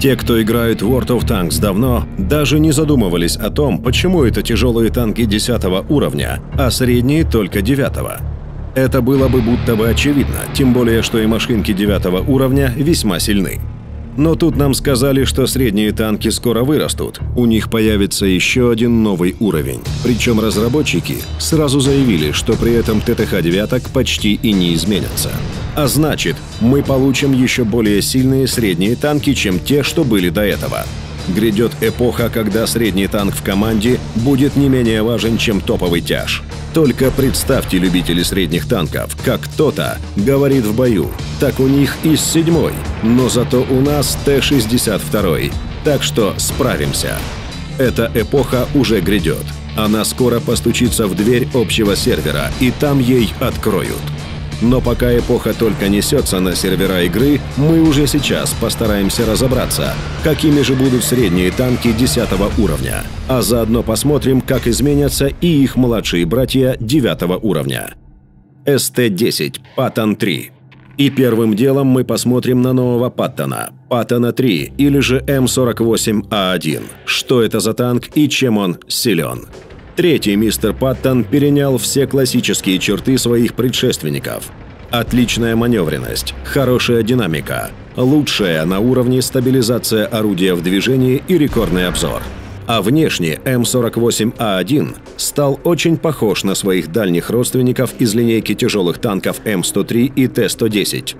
Те, кто играет в World of Tanks давно, даже не задумывались о том, почему это тяжелые танки 10 уровня, а средние только 9. Это было бы будто бы очевидно, тем более, что и машинки 9 уровня весьма сильны. Но тут нам сказали, что средние танки скоро вырастут, у них появится еще один новый уровень. Причем разработчики сразу заявили, что при этом ТТХ-9 почти и не изменятся. А значит, мы получим еще более сильные средние танки, чем те, что были до этого. Грядет эпоха, когда средний танк в команде будет не менее важен, чем топовый тяж. Только представьте, любители средних танков, как кто-то говорит в бою: так у них и с 7-й, но зато у нас Т-62, так что справимся. Эта эпоха уже грядет. Она скоро постучится в дверь общего сервера, и там ей откроют. Но пока эпоха только несется на сервера игры, мы уже сейчас постараемся разобраться, какими же будут средние танки 10 уровня. А заодно посмотрим, как изменятся и их младшие братья 9 уровня. СТ-10 Паттон 3. И первым делом мы посмотрим на нового Паттона, Паттона 3 или же М48А1. Что это за танк и чем он силен? Третий мистер Паттон перенял все классические черты своих предшественников. Отличная маневренность, хорошая динамика, лучшая на уровне стабилизация орудия в движении и рекордный обзор. А внешне М48А1 стал очень похож на своих дальних родственников из линейки тяжелых танков М103 и Т-110.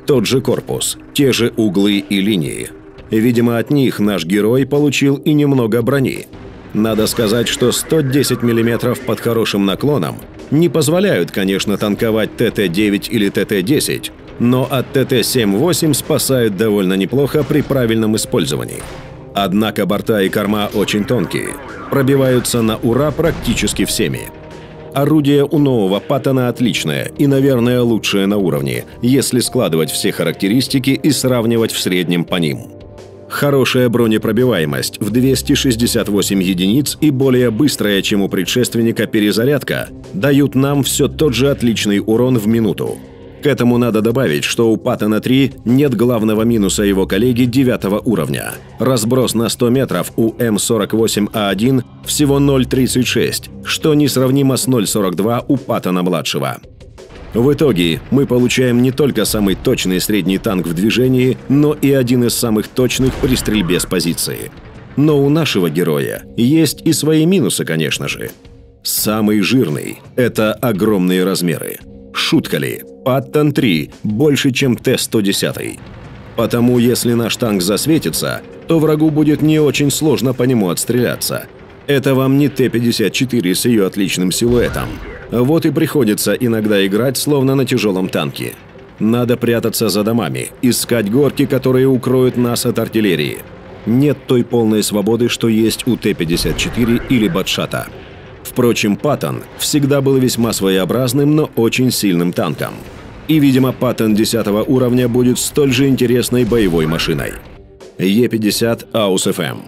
Тот же корпус, те же углы и линии. Видимо, от них наш герой получил и немного брони. Надо сказать, что 110 мм под хорошим наклоном не позволяют, конечно, танковать ТТ-9 или ТТ-10, но от ТТ-7-8 спасают довольно неплохо при правильном использовании. Однако борта и корма очень тонкие, пробиваются на ура практически всеми. Орудие у нового Паттона отличное и, наверное, лучшее на уровне, если складывать все характеристики и сравнивать в среднем по ним. Хорошая бронепробиваемость в 268 единиц и более быстрая, чем у предшественника, перезарядка дают нам все тот же отличный урон в минуту. К этому надо добавить, что у Паттона 3 нет главного минуса его коллеги 9 уровня. Разброс на 100 метров у М48А1 всего 0,36, что несравнимо с 0,42 у Паттона-младшего. В итоге мы получаем не только самый точный средний танк в движении, но и один из самых точных при стрельбе с позиции. Но у нашего героя есть и свои минусы, конечно же. Самый жирный – это огромные размеры. Шутка ли? Паттон 3 больше, чем Т-110. Потому если наш танк засветится, то врагу будет не очень сложно по нему отстреляться. Это вам не Т-54 с ее отличным силуэтом. Вот и приходится иногда играть словно на тяжелом танке. Надо прятаться за домами, искать горки, которые укроют нас от артиллерии. Нет той полной свободы, что есть у Т-54 или Батшата. Впрочем, Паттон всегда был весьма своеобразным, но очень сильным танком. И, видимо, Паттон 10 уровня будет столь же интересной боевой машиной. Е-50 Аус-ФМ.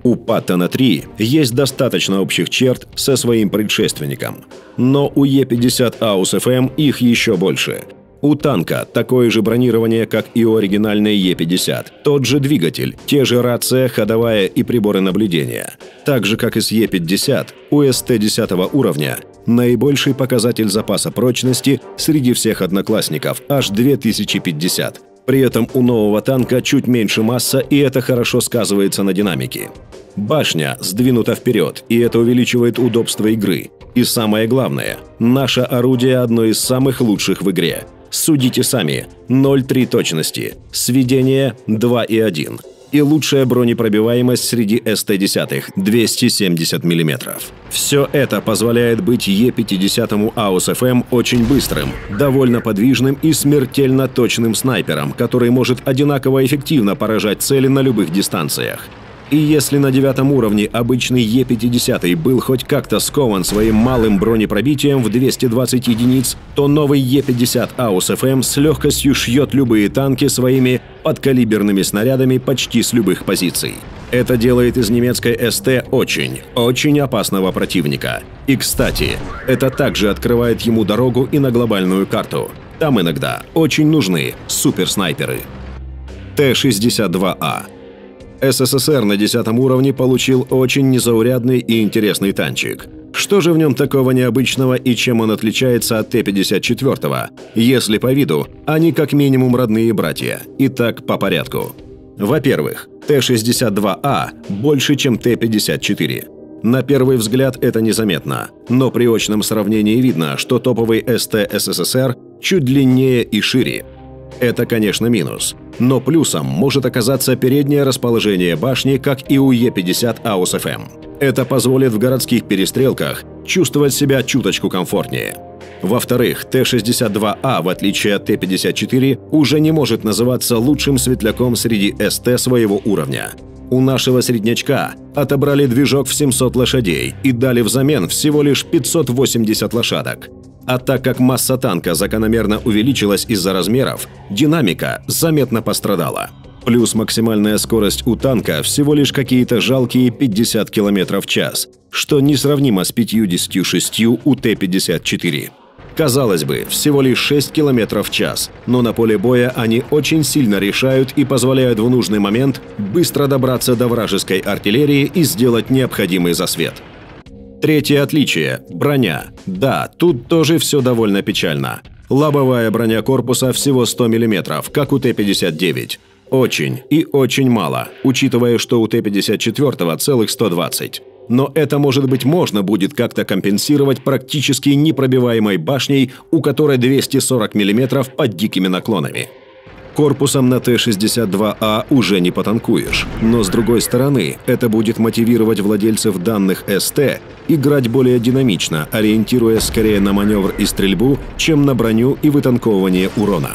У Паттона 3 есть достаточно общих черт со своим предшественником, но у Е-50 Аус-ФМ их еще больше. У танка такое же бронирование, как и у оригинальной Е-50, тот же двигатель, те же рация, ходовая и приборы наблюдения. Так же, как и с Е-50, у СТ 10 уровня наибольший показатель запаса прочности среди всех одноклассников – аж 2050. При этом у нового танка чуть меньше масса, и это хорошо сказывается на динамике. Башня сдвинута вперед, и это увеличивает удобство игры. И самое главное, наше орудие одно из самых лучших в игре. Судите сами, 0,3 точности, сведение 2,1. И лучшая бронепробиваемость среди СТ-10 – 270 мм. Все это позволяет быть Е-50 Аус-ФМ очень быстрым, довольно подвижным и смертельно точным снайпером, который может одинаково эффективно поражать цели на любых дистанциях. И если на 9 уровне обычный Е-50 был хоть как-то скован своим малым бронепробитием в 220 единиц, то новый Е-50 Аус-ФМ с легкостью шьет любые танки своими подкалиберными снарядами почти с любых позиций. Это делает из немецкой СТ очень опасного противника. И, кстати, это также открывает ему дорогу и на глобальную карту. Там иногда очень нужны суперснайперы. Т-62А. СССР на 10 уровне получил очень незаурядный и интересный танчик. Что же в нем такого необычного и чем он отличается от Т-54, если по виду они как минимум родные братья? Итак, по порядку. Во-первых, Т-62А больше, чем Т-54. На первый взгляд это незаметно, но при очном сравнении видно, что топовый СТ СССР чуть длиннее и шире. Это, конечно, минус, но плюсом может оказаться переднее расположение башни, как и у Е-50 АУС-ФМ. Это позволит в городских перестрелках чувствовать себя чуточку комфортнее. Во-вторых, Т-62А, в отличие от Т-54, уже не может называться лучшим светляком среди СТ своего уровня. У нашего среднячка отобрали движок в 700 лошадей и дали взамен всего лишь 580 лошадок. А так как масса танка закономерно увеличилась из-за размеров, динамика заметно пострадала. Плюс максимальная скорость у танка всего лишь какие-то жалкие 50 км в час, что несравнимо с 56 у Т-54. Казалось бы, всего лишь 6 км в час, но на поле боя они очень сильно решают и позволяют в нужный момент быстро добраться до вражеской артиллерии и сделать необходимый засвет. Третье отличие – броня. Да, тут тоже все довольно печально. Лобовая броня корпуса всего 100 мм, как у Т-59. Очень и очень мало, учитывая, что у Т-54 целых 120. Но это, может быть, можно будет как-то компенсировать практически непробиваемой башней, у которой 240 мм под дикими наклонами. Корпусом на Т-62А уже не потанкуешь, но с другой стороны, это будет мотивировать владельцев данных СТ играть более динамично, ориентируясь скорее на маневр и стрельбу, чем на броню и вытанковывание урона.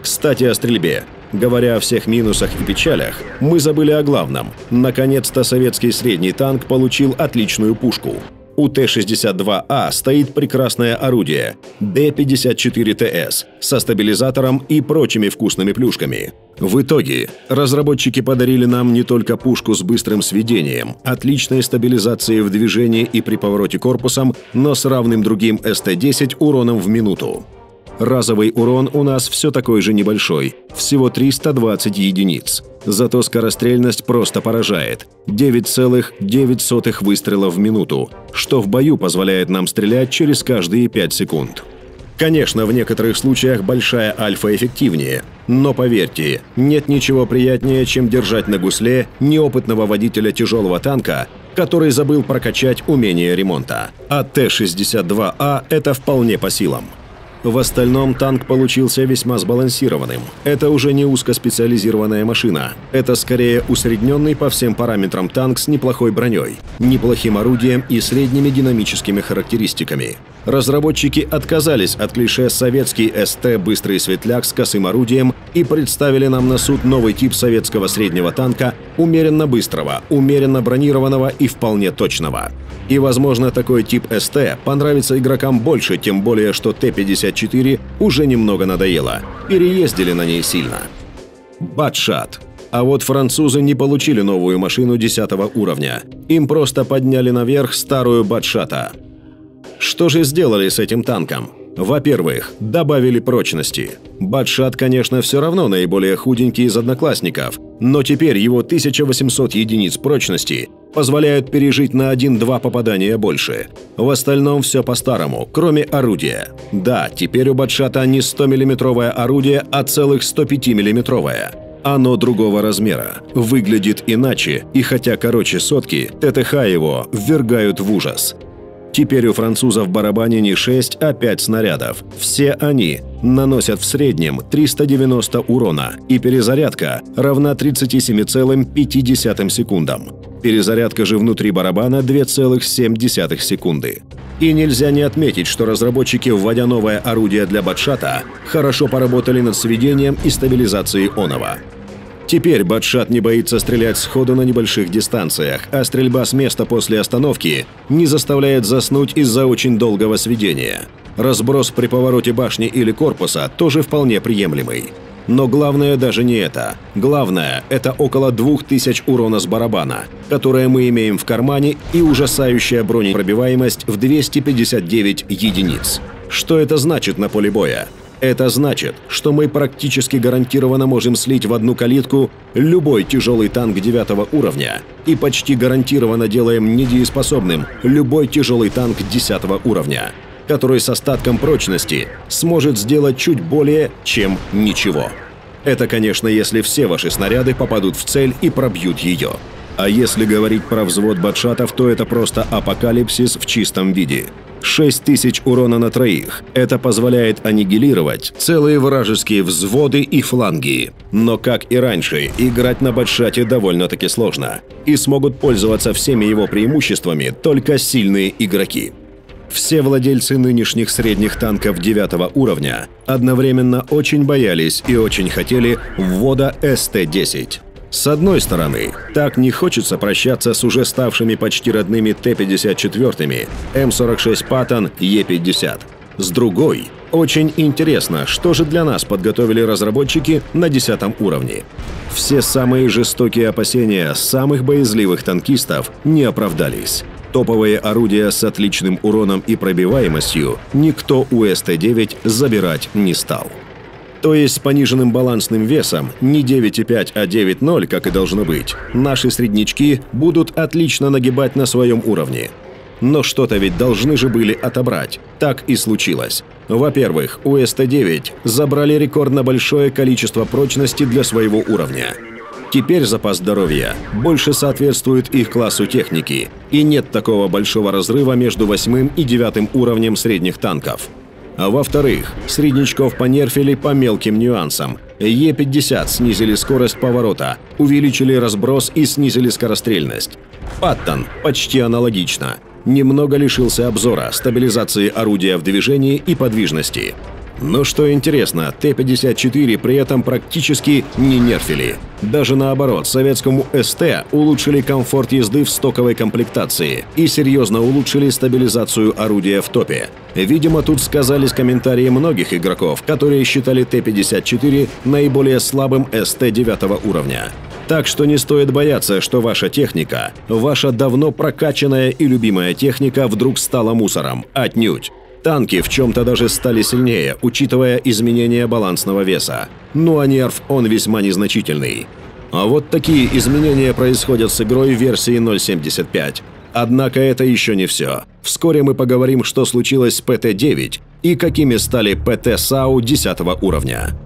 Кстати, о стрельбе. Говоря о всех минусах и печалях, мы забыли о главном. Наконец-то советский средний танк получил отличную пушку. У Т-62А стоит прекрасное орудие – Д-54ТС со стабилизатором и прочими вкусными плюшками. В итоге разработчики подарили нам не только пушку с быстрым сведением, отличной стабилизацией в движении и при повороте корпусом, но с равным другим СТ-10 уроном в минуту. Разовый урон у нас все такой же небольшой, всего 320 единиц. Зато скорострельность просто поражает – 9,9 выстрелов в минуту, что в бою позволяет нам стрелять через каждые 5 секунд. Конечно, в некоторых случаях большая альфа эффективнее, но поверьте, нет ничего приятнее, чем держать на гусле неопытного водителя тяжелого танка, который забыл прокачать умение ремонта. А Т-62А это вполне по силам. В остальном танк получился весьма сбалансированным. Это уже не узкоспециализированная машина. Это скорее усредненный по всем параметрам танк с неплохой броней, неплохим орудием и средними динамическими характеристиками. Разработчики отказались от клише «советский СТ быстрый светляк с косым орудием» и представили нам на суд новый тип советского среднего танка, умеренно быстрого, умеренно бронированного и вполне точного. И, возможно, такой тип СТ понравится игрокам больше, тем более, что Т-54 уже немного надоело. Переездили на ней сильно. Батшат. А вот французы не получили новую машину 10 уровня. Им просто подняли наверх старую Батшата. Что же сделали с этим танком? Во-первых, добавили прочности. Батшат, конечно, все равно наиболее худенький из одноклассников, но теперь его 1800 единиц прочности позволяют пережить на 1-2 попадания больше. В остальном все по-старому, кроме орудия. Да, теперь у Батшата не 100-миллиметровое орудие, а целых 105-миллиметровое. Оно другого размера, выглядит иначе, и хотя короче сотки, ТТХ его ввергают в ужас. Теперь у французов в барабане не 6, а 5 снарядов. Все они наносят в среднем 390 урона, и перезарядка равна 37,5 секундам. Перезарядка же внутри барабана 2,7 секунды. И нельзя не отметить, что разработчики, вводя новое орудие для Батшата, хорошо поработали над сведением и стабилизацией оного. Теперь Батшат не боится стрелять сходу на небольших дистанциях, а стрельба с места после остановки не заставляет заснуть из-за очень долгого сведения. Разброс при повороте башни или корпуса тоже вполне приемлемый. Но главное даже не это. Главное – это около 2000 урона с барабана, которое мы имеем в кармане, и ужасающая бронепробиваемость в 259 единиц. Что это значит на поле боя? Это значит, что мы практически гарантированно можем слить в одну калитку любой тяжелый танк 9 уровня и почти гарантированно делаем недееспособным любой тяжелый танк 10 уровня, который с остатком прочности сможет сделать чуть более, чем ничего. Это, конечно, если все ваши снаряды попадут в цель и пробьют ее. А если говорить про взвод батшатов, то это просто апокалипсис в чистом виде. 6000 урона на троих. Это позволяет аннигилировать целые вражеские взводы и фланги. Но, как и раньше, играть на батшате довольно-таки сложно. И смогут пользоваться всеми его преимуществами только сильные игроки. Все владельцы нынешних средних танков 9 уровня одновременно очень боялись и очень хотели ввода СТ-10. С одной стороны, так не хочется прощаться с уже ставшими почти родными Т-54, М-46 Паттон, Е-50. С другой, очень интересно, что же для нас подготовили разработчики на 10 уровне. Все самые жестокие опасения самых боязливых танкистов не оправдались. Топовые орудия с отличным уроном и пробиваемостью никто у СТ-9 забирать не стал. То есть с пониженным балансным весом не 9,5, а 9,0, как и должно быть, наши среднячки будут отлично нагибать на своем уровне. Но что-то ведь должны же были отобрать. Так и случилось. Во-первых, у СТ-9 забрали рекордно большое количество прочности для своего уровня. Теперь запас здоровья больше соответствует их классу техники, и нет такого большого разрыва между 8 и 9 уровнем средних танков. А во-вторых, среднячков понерфили по мелким нюансам. Е-50 снизили скорость поворота, увеличили разброс и снизили скорострельность. Паттон почти аналогично. Немного лишился обзора, стабилизации орудия в движении и подвижности. Но что интересно, Т-54 при этом практически не нерфили. Даже наоборот, советскому СТ улучшили комфорт езды в стоковой комплектации и серьезно улучшили стабилизацию орудия в топе. Видимо, тут сказались комментарии многих игроков, которые считали Т-54 наиболее слабым СТ 9 уровня. Так что не стоит бояться, что ваша техника, ваша давно прокачанная и любимая техника вдруг стала мусором. Отнюдь. Танки в чем-то даже стали сильнее, учитывая изменения балансного веса. Ну а нерф он весьма незначительный. А вот такие изменения происходят с игрой в версии 0.75. Однако это еще не все. Вскоре мы поговорим, что случилось с ПТ-9 и какими стали ПТ-САУ 10 уровня.